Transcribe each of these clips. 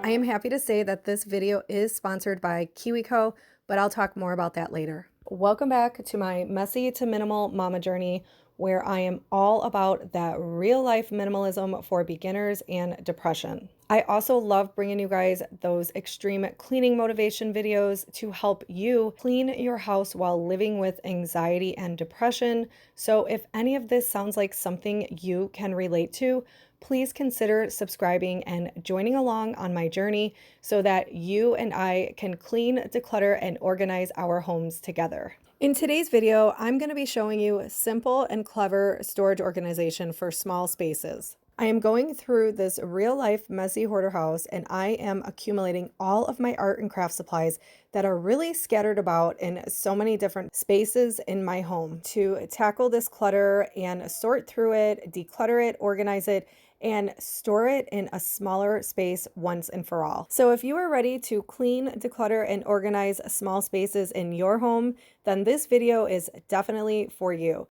I am happy to say that this video is sponsored by KIWICO, but I'll talk more about that later. Welcome back to my messy to minimal mama journey, where I am all about that real life minimalism for beginners and depression. I also love bringing you guys those extreme cleaning motivation videos to help you clean your house while living with anxiety and depression. So if any of this sounds like something you can relate to, please consider subscribing and joining along on my journey so that you and I can clean, declutter, and organize our homes together. In today's video, I'm going to be showing you simple and clever storage organization for small spaces. I am going through this real life messy hoarder house, and I am accumulating all of my art and craft supplies that are really scattered about in so many different spaces in my home to tackle this clutter and sort through it, declutter it, organize it, and store it in a smaller space once and for all. So if you are ready to clean, declutter, and organize small spaces in your home, then this video is definitely for you.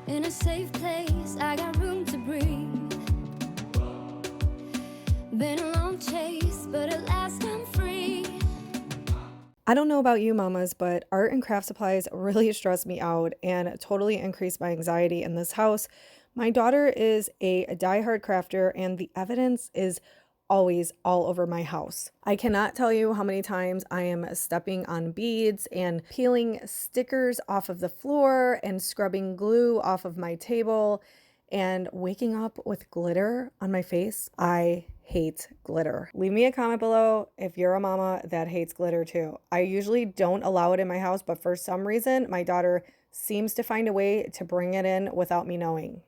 In a safe place, I got room to breathe. Been a long chase, but at last I'm free. I don't know about you mamas, but art and craft supplies really stress me out and totally increase my anxiety in this house. My daughter is a diehard crafter, and the evidence is always all over my house. I cannot tell you how many times I am stepping on beads and peeling stickers off of the floor and scrubbing glue off of my table and waking up with glitter on my face. I hate glitter. Leave me a comment below if you're a mama that hates glitter too. I usually don't allow it in my house, but for some reason, my daughter seems to find a way to bring it in without me knowing.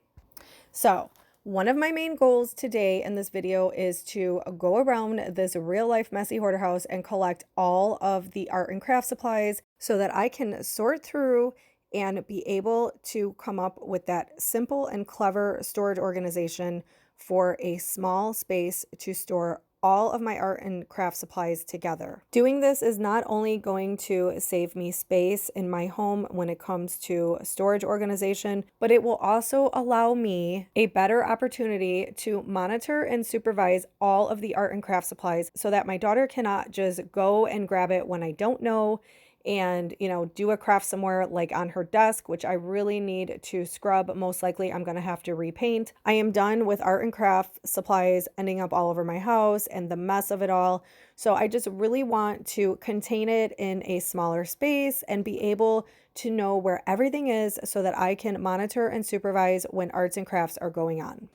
So, one of my main goals today in this video is to go around this real life messy hoarder house and collect all of the art and craft supplies so that I can sort through and be able to come up with that simple and clever storage organization for a small space to store all of my art and craft supplies together. Doing this is not only going to save me space in my home when it comes to storage organization, but it will also allow me a better opportunity to monitor and supervise all of the art and craft supplies so that my daughter cannot just go and grab it when I don't know and, do a craft somewhere like on her desk, which I really need to scrub. Most likely I'm going to have to repaint. I am done with art and craft supplies ending up all over my house and the mess of it all. So I just really want to contain it in a smaller space and be able to know where everything is so that I can monitor and supervise when arts and crafts are going on.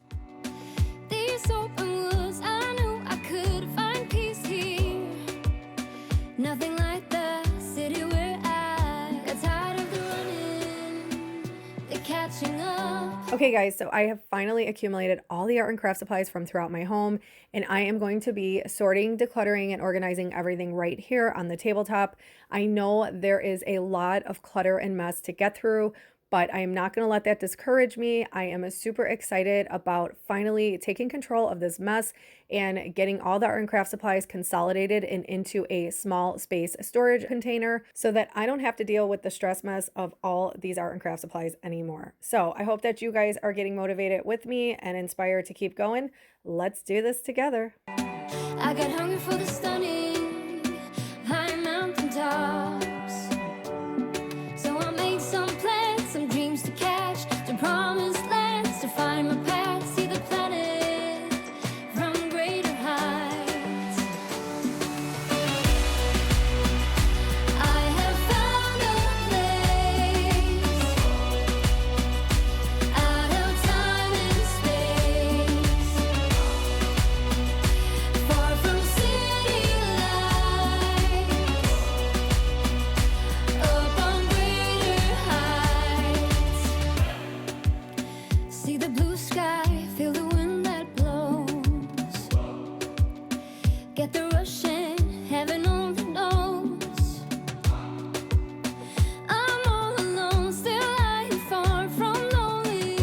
These open woods, I knew I could find peace here. Nothing like the city where I got tired of the running, the catching up. Okay guys, so I have finally accumulated all the art and craft supplies from throughout my home, and I am going to be sorting, decluttering, and organizing everything right here on the tabletop. I know there is a lot of clutter and mess to get through, but I am not going to let that discourage me. I am super excited about finally taking control of this mess and getting all the art and craft supplies consolidated and into a small space storage container so that I don't have to deal with the stress mess of all these art and craft supplies anymore. So I hope that you guys are getting motivated with me and inspired to keep going. Let's do this together. I got hungry for the stunning high mountain tops, so I made some plans, some dreams to catch, to promised lands, to find my path, see the planet from greater heights. I have found a place out of time and space, far from city lights, up on greater heights. See the blue sky, feel the wind that blows, get the rush in, heaven only knows. I'm all alone, still lying far from lonely,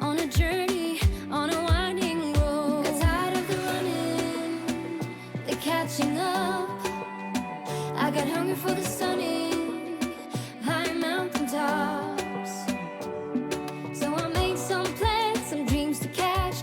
on a journey, on a winding road. Got tired of the running, the catching up. I got hungry for the stunning high mountain tops, so I made some plans, some dreams to catch,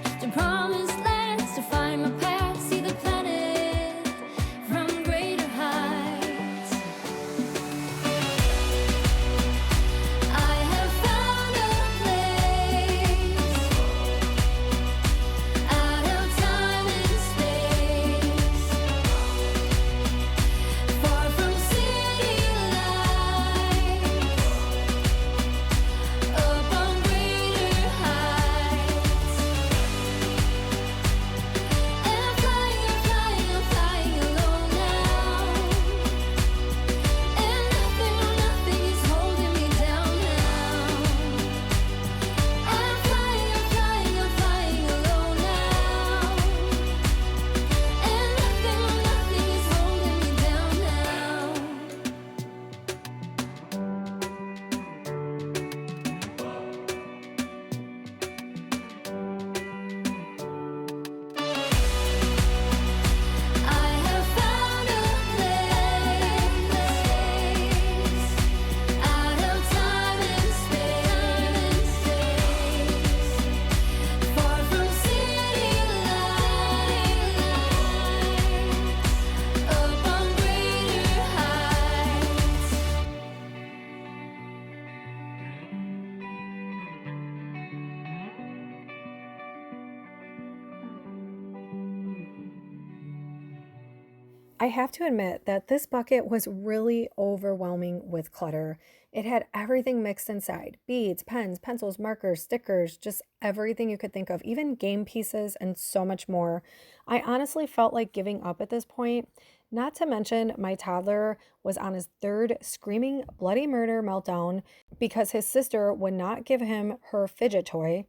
I have to admit that this bucket was really overwhelming with clutter. It had everything mixed inside: beads, pens, pencils, markers, stickers, just everything you could think of, even game pieces, and so much more. I honestly felt like giving up at this point. Not to mention, my toddler was on his third screaming bloody murder meltdown because his sister would not give him her fidget toy.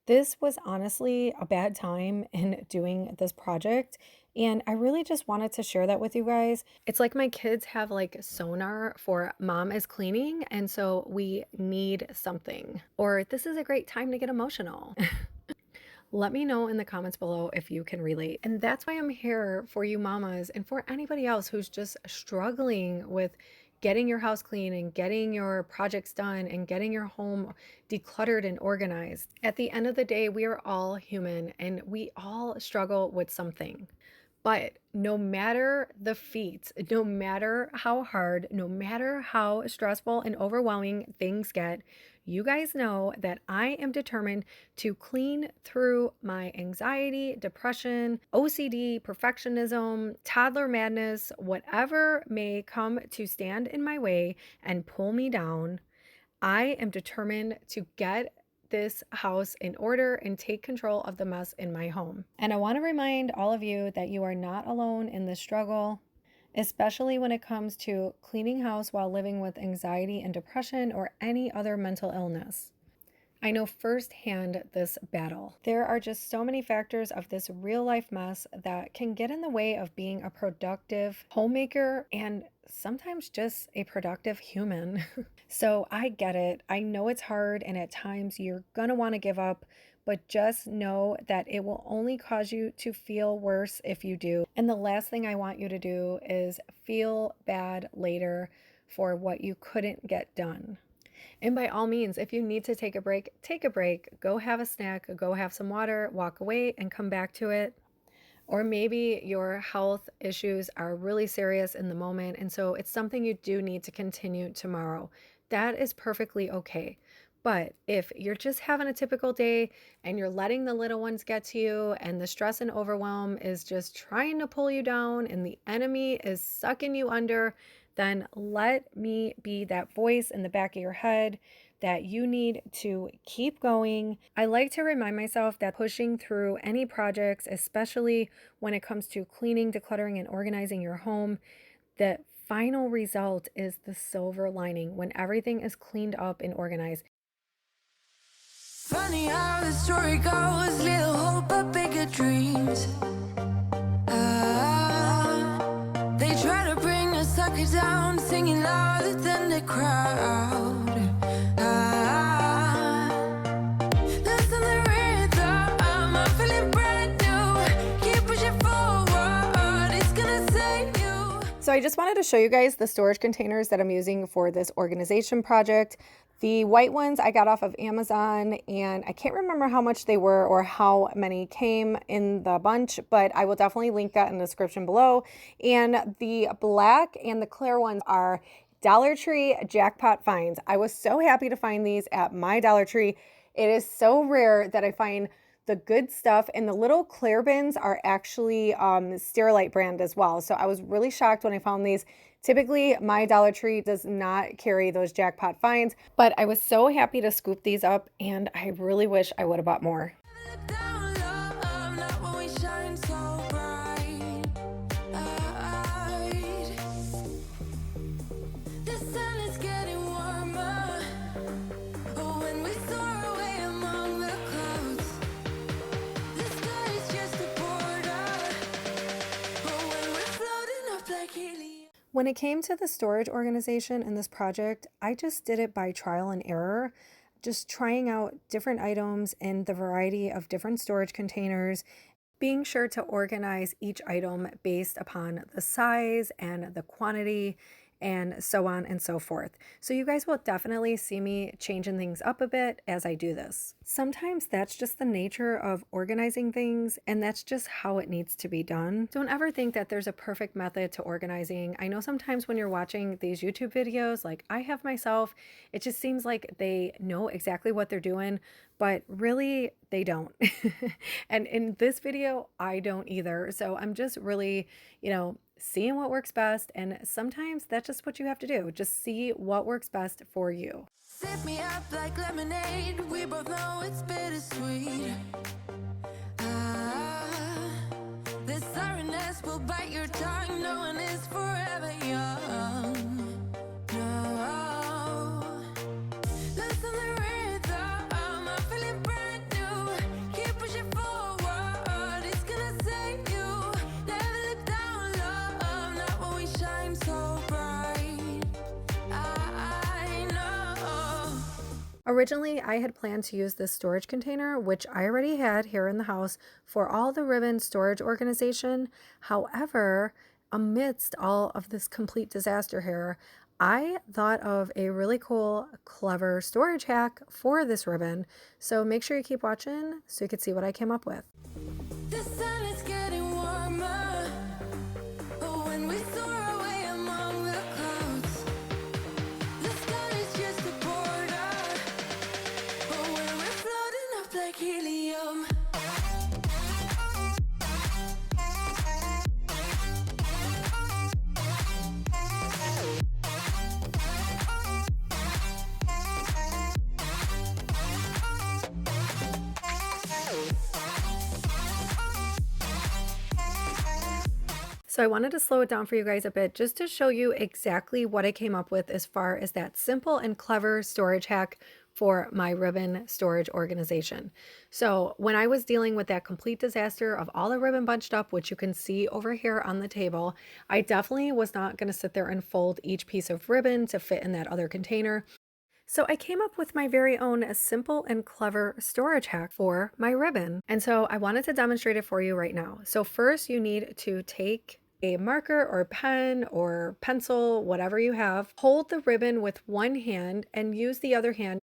This was honestly a bad time in doing this project, and I really just wanted to share that with you guys. It's like my kids have like sonar for mom is cleaning, and so we need something. Or this is a great time to get emotional. Let me know in the comments below if you can relate. And that's why I'm here for you mamas and for anybody else who's just struggling with getting your house clean and getting your projects done and getting your home decluttered and organized. At the end of the day, we are all human and we all struggle with something. But no matter the feat, no matter how hard, no matter how stressful and overwhelming things get, you guys know that I am determined to clean through my anxiety, depression, OCD, perfectionism, toddler madness, whatever may come to stand in my way and pull me down. I am determined to get this house in order and take control of the mess in my home. And I want to remind all of you that you are not alone in this struggle, especially when it comes to cleaning house while living with anxiety and depression or any other mental illness. I know firsthand this battle. There are just so many factors of this real life mess that can get in the way of being a productive homemaker and sometimes just a productive human. So I get it. I know it's hard and at times you're gonna want to give up, but just know that it will only cause you to feel worse if you do. And the last thing I want you to do is feel bad later for what you couldn't get done. And by all means, if you need to take a break, take a break. Go have a snack, go have some water, walk away, and come back to it. Or maybe your health issues are really serious in the moment, and so it's something you do need to continue tomorrow. That is perfectly okay. But if you're just having a typical day and you're letting the little ones get to you, and the stress and overwhelm is just trying to pull you down, and the enemy is sucking you under, then let me be that voice in the back of your head that you need to keep going. I like to remind myself that pushing through any projects, especially when it comes to cleaning, decluttering, and organizing your home, the final result is the silver lining when everything is cleaned up and organized. Funny how the story goes, little hope but bigger dreams. They try to bring a sucker down, singing louder than the crowd. Listen the rhythm, I'm feeling brand new. Keep pushing forward, it's gonna save you. So I just wanted to show you guys the storage containers that I'm using for this organization project. The white ones I got off of Amazon, and I can't remember how much they were or how many came in the bunch, but I will definitely link that in the description below. And the black and the clear ones are Dollar Tree jackpot finds. I was so happy to find these at my Dollar Tree. It is so rare that I find the good stuff, and the little clear bins are actually Sterilite brand as well. So I was really shocked when I found these. Typically, my Dollar Tree does not carry those jackpot finds, but I was so happy to scoop these up, and I really wish I would have bought more. Look down low, not when we shine so bright. The sun is getting warmer. Oh, when we soar away among the clouds. The sky is just a border. Oh, when we're floating up like helium. When it came to the storage organization in this project, I just did it by trial and error, just trying out different items in the variety of different storage containers, being sure to organize each item based upon the size and the quantity and so on and so forth. So you guys will definitely see me changing things up a bit as I do this. Sometimes that's just the nature of organizing things, and that's just how it needs to be done. Don't ever think that there's a perfect method to organizing. I know sometimes when you're watching these YouTube videos, like I have myself, it just seems like they know exactly what they're doing, but really they don't. And in this video, I don't either. So I'm just really, seeing what works best. And sometimes that's just what you have to do. Just see what works best for you. Sip me up like lemonade. We both know it's bittersweet. Ah, this sorrowness will bite your tongue. No one is forever young. No, listen the rhythm. I'm feeling brand new. Keep pushing forward. It's gonna save you. Never look down, love. Not when we shine so bright. I know. Originally, I had planned to use this storage container, which I already had here in the house, for all the ribbon storage organization. However, amidst all of this complete disaster here, I thought of a really cool, clever storage hack for this ribbon. So make sure you keep watching so you can see what I came up with. The sun is getting warmer. Oh, when we soar away among the clouds, the sky is just a border. Oh, when we're floating up like helium. So I wanted to slow it down for you guys a bit just to show you exactly what I came up with as far as that simple and clever storage hack for my ribbon storage organization. So when I was dealing with that complete disaster of all the ribbon bunched up, which you can see over here on the table, I definitely was not going to sit there and fold each piece of ribbon to fit in that other container. So I came up with my very own simple and clever storage hack for my ribbon. And so I wanted to demonstrate it for you right now. So first you need to take a marker or pen or pencil, whatever you have, hold the ribbon with one hand and use the other hand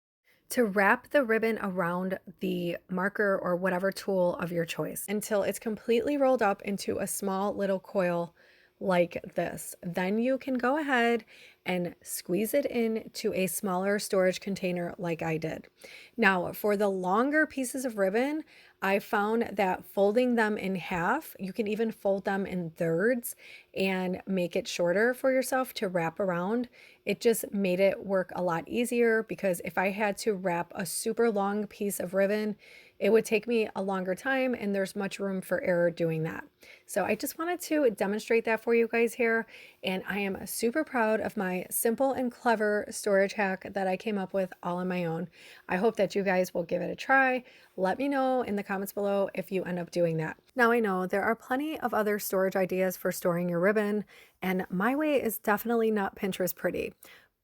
to wrap the ribbon around the marker or whatever tool of your choice until it's completely rolled up into a small little coil like this. Then you can go ahead and squeeze it into a smaller storage container like I did. Now, for the longer pieces of ribbon, I found that folding them in half, you can even fold them in thirds and make it shorter for yourself to wrap around. It just made it work a lot easier because if I had to wrap a super long piece of ribbon, it would take me a longer time and there's much room for error doing that. So I just wanted to demonstrate that for you guys here. And I am super proud of my simple and clever storage hack that I came up with all on my own. I hope that you guys will give it a try. Let me know in the comments below if you end up doing that. Now I know there are plenty of other storage ideas for storing your ribbon, and my way is definitely not Pinterest pretty.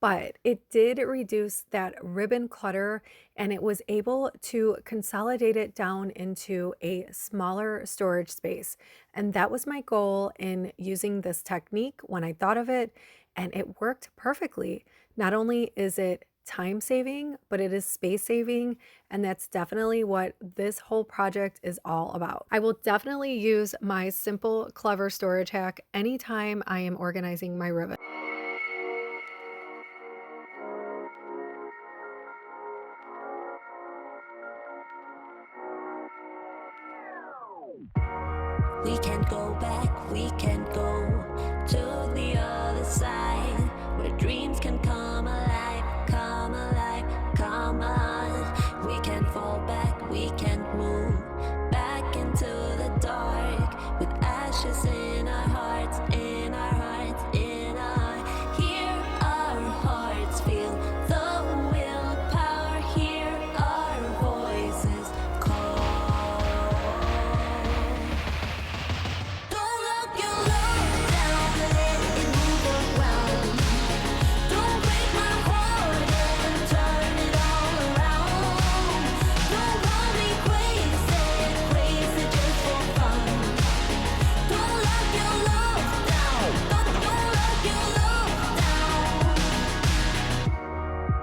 But it did reduce that ribbon clutter and it was able to consolidate it down into a smaller storage space. And that was my goal in using this technique when I thought of it, and it worked perfectly. Not only is it time saving, but it is space saving, and that's definitely what this whole project is all about. I will definitely use my simple, clever storage hack anytime I am organizing my ribbon. We can't go back, we can't go to the other side, where dreams can come alive, come alive, come on. We can't fall back, we can't move back into the dark, with ashes in our hearts, in our hearts, in our. Hear our hearts, feel the willpower, hear our voices call. Don't lock your love down, let it move around. Don't break my heart and turn it all around. Don't run me crazy, crazy just for fun. Don't lock your love down, don't lock your love down.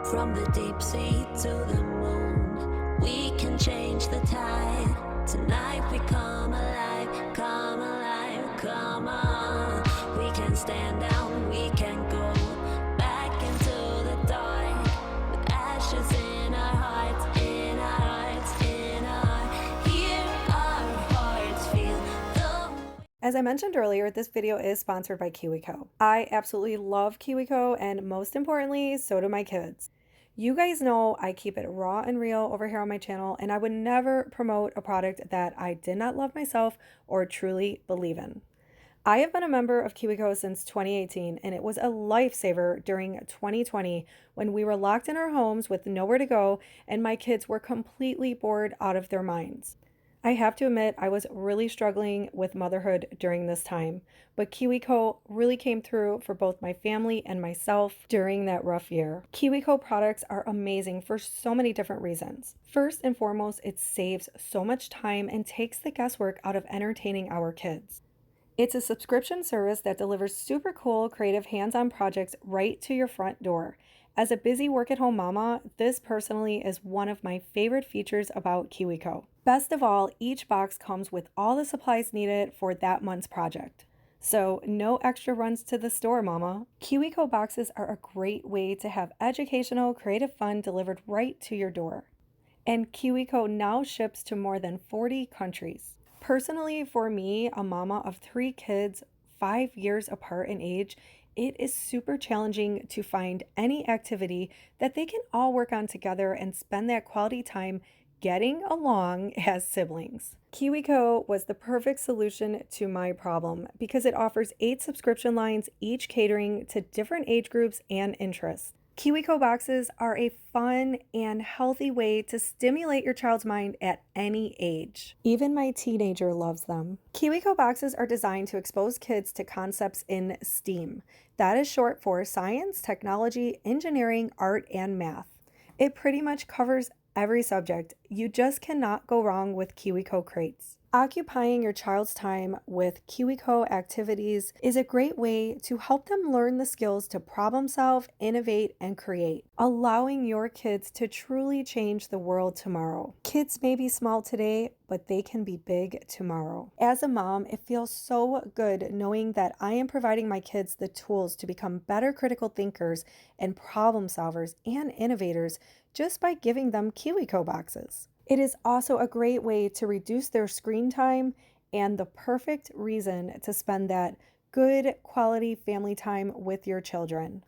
From the deep sea to the moon, we can change the tide. Tonight we come alive, come alive, come on. We can stand down, we can go back into the dark, with ashes in our hearts, in our hearts, in our. Hear our hearts, feel the. As I mentioned earlier, this video is sponsored by KIWICO. I absolutely love KIWICO, and most importantly, so do my kids. You guys know I keep it raw and real over here on my channel, and I would never promote a product that I did not love myself or truly believe in. I have been a member of KIWICO since 2018, and it was a lifesaver during 2020 when we were locked in our homes with nowhere to go and my kids were completely bored out of their minds. I have to admit, I was really struggling with motherhood during this time, but KIWICO really came through for both my family and myself during that rough year. KIWICO products are amazing for so many different reasons. First and foremost, it saves so much time and takes the guesswork out of entertaining our kids. It's a subscription service that delivers super cool, creative hands-on projects right to your front door. As a busy work-at-home mama, this personally is one of my favorite features about KIWICO. Best of all, each box comes with all the supplies needed for that month's project. So no extra runs to the store, mama. KIWICO boxes are a great way to have educational, creative fun delivered right to your door. And KIWICO now ships to more than 40 countries. Personally, for me, a mama of 3 kids, 5 years apart in age, it is super challenging to find any activity that they can all work on together and spend that quality time getting along as siblings. KIWICO was the perfect solution to my problem because it offers 8 subscription lines, each catering to different age groups and interests. KIWICO boxes are a fun and healthy way to stimulate your child's mind at any age. Even my teenager loves them. KIWICO boxes are designed to expose kids to concepts in STEAM. That is short for science, technology, engineering, art, and math. It pretty much covers every subject. You just cannot go wrong with KIWICO crates. Occupying your child's time with KIWICO activities is a great way to help them learn the skills to problem solve, innovate, and create, allowing your kids to truly change the world tomorrow. Kids may be small today, but they can be big tomorrow. As a mom, it feels so good knowing that I am providing my kids the tools to become better critical thinkers and problem solvers and innovators just by giving them KIWICO boxes. It is also a great way to reduce their screen time and the perfect reason to spend that good quality family time with your children.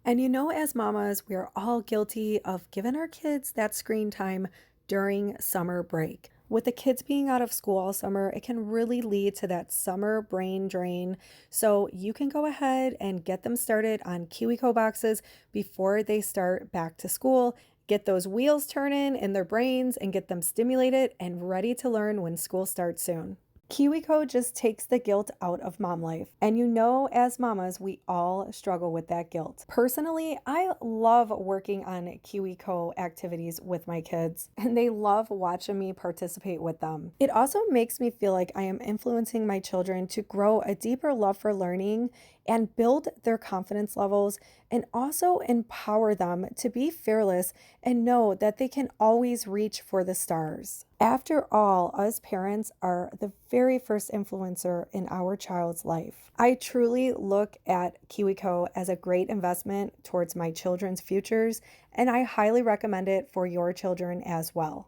And you know, as mamas, we are all guilty of giving our kids that screen time during summer break. With the kids being out of school all summer, it can really lead to that summer brain drain. So you can go ahead and get them started on KIWICO boxes before they start back to school. Get those wheels turning in their brains and get them stimulated and ready to learn when school starts soon. KIWICO just takes the guilt out of mom life. And you know, as mamas, we all struggle with that guilt. Personally, I love working on KIWICO activities with my kids, and they love watching me participate with them. It also makes me feel like I am influencing my children to grow a deeper love for learning and build their confidence levels, and also empower them to be fearless and know that they can always reach for the stars. After all, us parents are the very first influencer in our child's life. I truly look at KIWICO as a great investment towards my children's futures, and I highly recommend it for your children as well.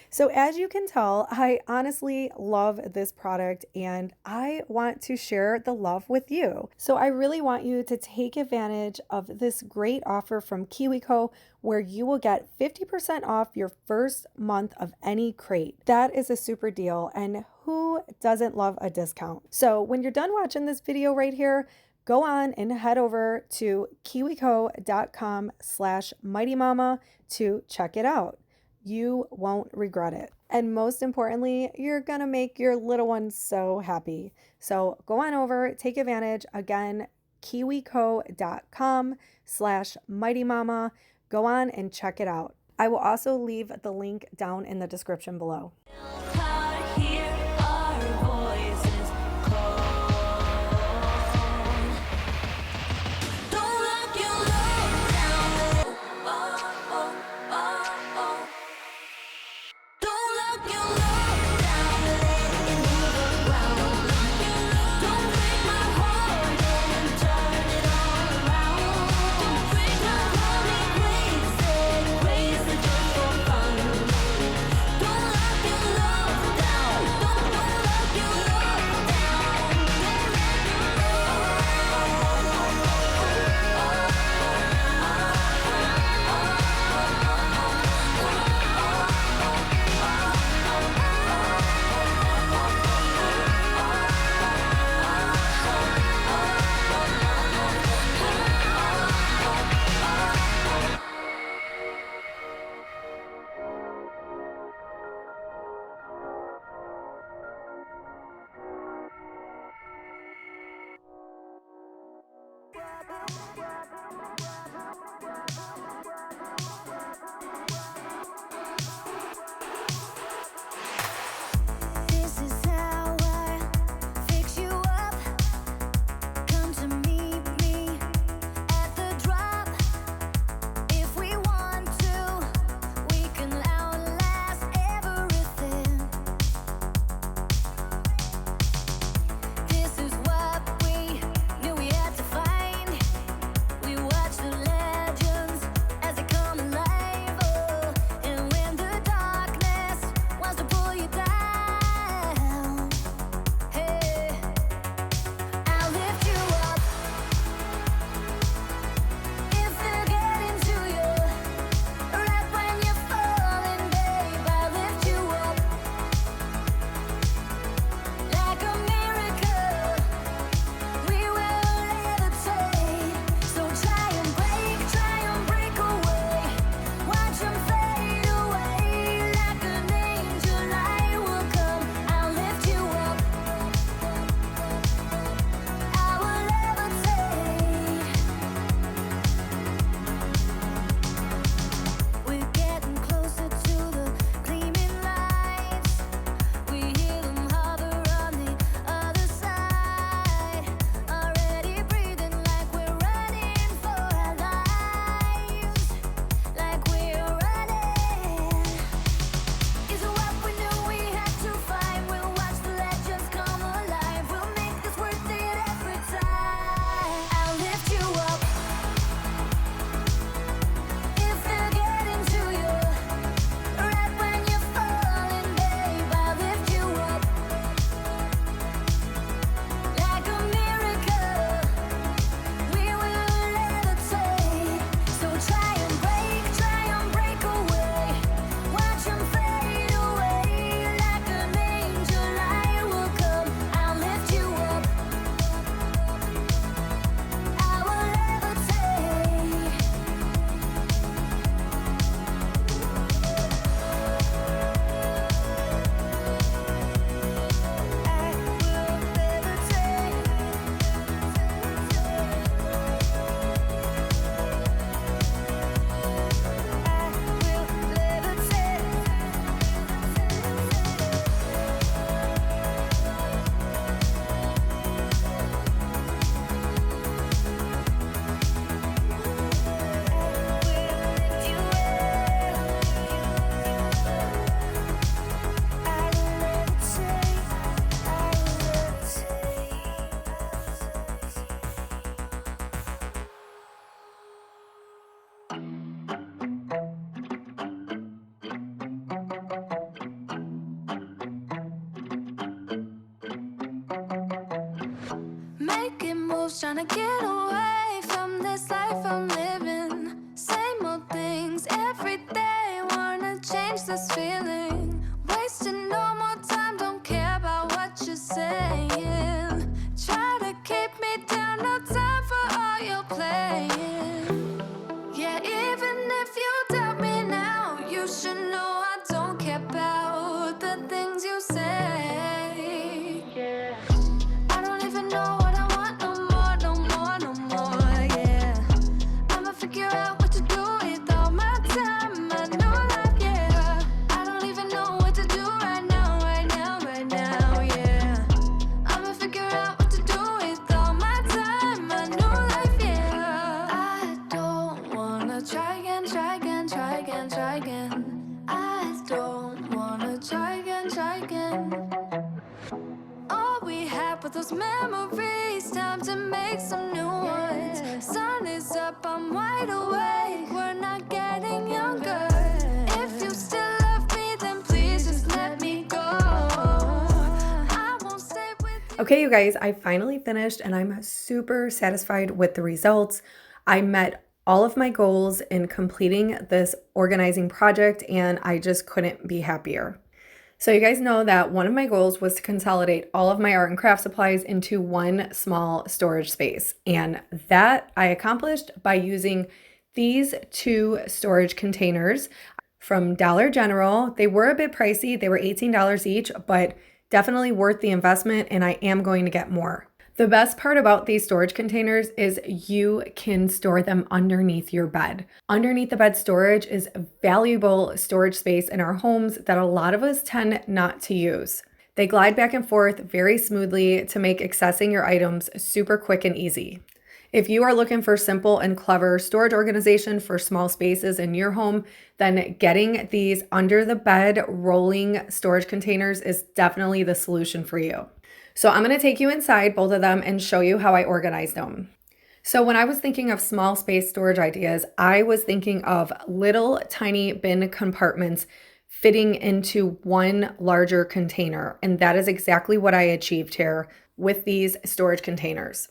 So as you can tell, I honestly love this product and I want to share the love with you. So I really want you to take advantage of this great offer from KIWICO where you will get 50% off your first month of any crate. That is a super deal, and who doesn't love a discount? So when you're done watching this video right here, go on and head over to kiwico.com/mightymama to check it out. You won't regret it. And most importantly, you're gonna make your little ones so happy. So go on over, take advantage. Again, kiwico.com/mightymama. Go on and check it out. I will also leave the link down in the description below. just trying to get away from this life I'm living. Same old things every day, wanna change this feeling. Wasting no more time, don't care about what you're saying. Try to keep me down, no time for all your playing. Yeah, even if you doubt me now, you should know I don't care about the things you say. Yeah, I don't even know what I want no more, no more, no more, yeah. I'ma figure out what to do with all my time, my new life, yeah. I don't even know what to do right now, right now, right now, yeah. I'ma figure out what to do with all my time, my new life, yeah. I don't wanna try again, try again, try again, try again. I don't wanna try again, try again. All we had were those memories, time to make some new ones. Sun is up, I'm wide awake, we're not getting younger. If you still love me, then please just let me go. I won't stay with you. Okay, you guys, I finally finished and I'm super satisfied with the results. I met all of my goals in completing this organizing project and I just couldn't be happier. So you guys know that one of my goals was to consolidate all of my art and craft supplies into one small storage space. And that I accomplished by using these 2 storage containers from Dollar General. They were a bit pricey. They were $18 each, but definitely worth the investment, and I am going to get more. The best part about these storage containers is you can store them underneath your bed. Underneath the bed storage is valuable storage space in our homes that a lot of us tend not to use. They glide back and forth very smoothly to make accessing your items super quick and easy. If you are looking for simple and clever storage organization for small spaces in your home, then getting these under the bed rolling storage containers is definitely the solution for you. So I'm going to take you inside both of them and show you how I organized them. So when I was thinking of small space storage ideas, I was thinking of little tiny bin compartments fitting into one larger container. And that is exactly what I achieved here with these storage containers.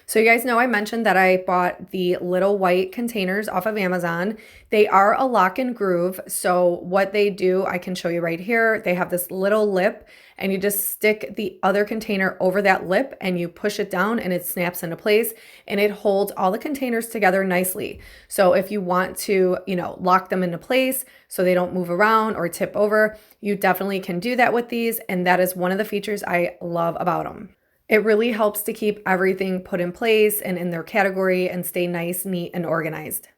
So you guys know I mentioned that I bought the little white containers off of Amazon. They are a lock and groove. So what they do, I can show you right here. They have this little lip and you just stick the other container over that lip and you push it down and it snaps into place and it holds all the containers together nicely. So if you want to, lock them into place so they don't move around or tip over, you definitely can do that with these. And that is one of the features I love about them. It really helps to keep everything put in place and in their category and stay nice, neat, and organized.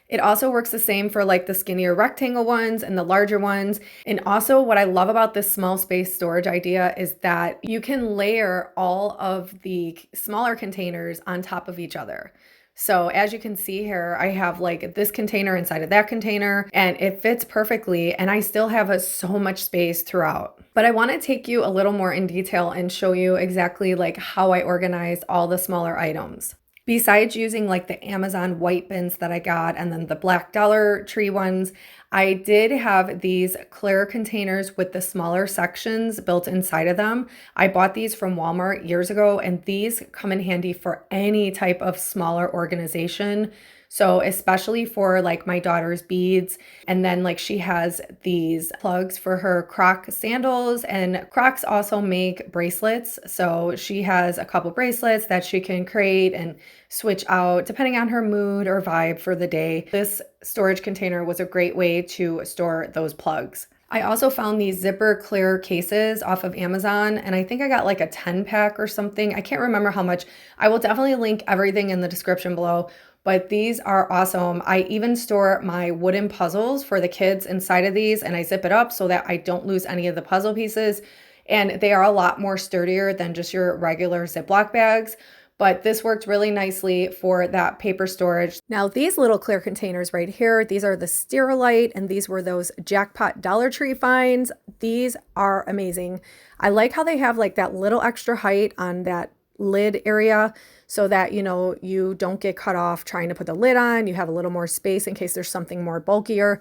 It also works the same for like the skinnier rectangle ones and the larger ones. And also what I love about this small space storage idea is that you can layer all of the smaller containers on top of each other. So as you can see here, I have like this container inside of that container and it fits perfectly and I still have so much space throughout. But I want to take you a little more in detail and show you exactly like how I organized all the smaller items. Besides using like the Amazon white bins that I got and then the black Dollar Tree ones, I did have these clear containers with the smaller sections built inside of them. I bought these from Walmart years ago and these come in handy for any type of smaller organization. So especially for like my daughter's beads. And then like she has these plugs for her Croc sandals and Crocs also make bracelets. So she has a couple bracelets that she can create and switch out depending on her mood or vibe for the day. This storage container was a great way to store those plugs. I also found these zipper clear cases off of Amazon and I think I got like a 10 pack or something. I can't remember how much. I will definitely link everything in the description below. But these are awesome. I even store my wooden puzzles for the kids inside of these and I zip it up so that I don't lose any of the puzzle pieces. And they are a lot more sturdier than just your regular Ziploc bags. But this worked really nicely for that paper storage. Now these little clear containers right here, these are the Sterilite and these were those jackpot Dollar Tree finds. These are amazing. I like how they have like that little extra height on that lid area so that, you don't get cut off trying to put the lid on. You have a little more space in case there's something more bulkier.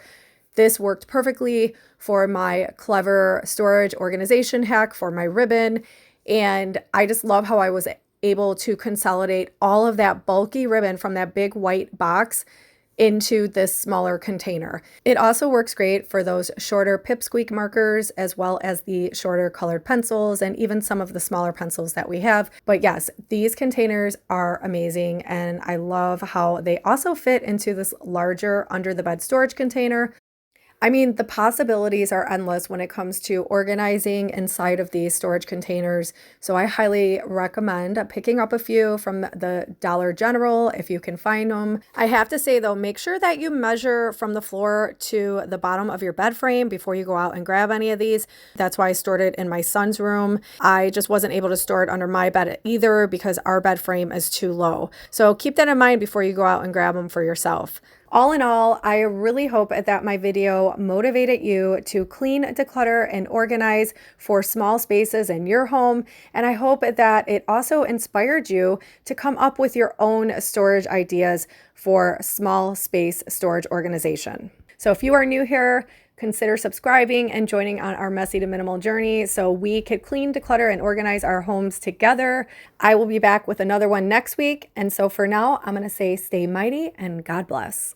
This worked perfectly for my clever storage organization hack for my ribbon. And I just love how I was able to consolidate all of that bulky ribbon from that big white box into this smaller container. It also works great for those shorter pipsqueak markers, as well as the shorter colored pencils and even some of the smaller pencils that we have. But yes, these containers are amazing, and I love how they also fit into this larger under the bed storage container. I mean, the possibilities are endless when it comes to organizing inside of these storage containers. So I highly recommend picking up a few from the Dollar General if you can find them. I have to say though, make sure that you measure from the floor to the bottom of your bed frame before you go out and grab any of these. That's why I stored it in my son's room. I just wasn't able to store it under my bed either because our bed frame is too low. So keep that in mind before you go out and grab them for yourself. All in all, I really hope that my video motivated you to clean, declutter, and organize for small spaces in your home. And I hope that it also inspired you to come up with your own storage ideas for small space storage organization. So if you are new here, consider subscribing and joining on our messy to minimal journey so we could clean, declutter, and organize our homes together. I will be back with another one next week. And so for now, I'm going to say stay mighty and God bless.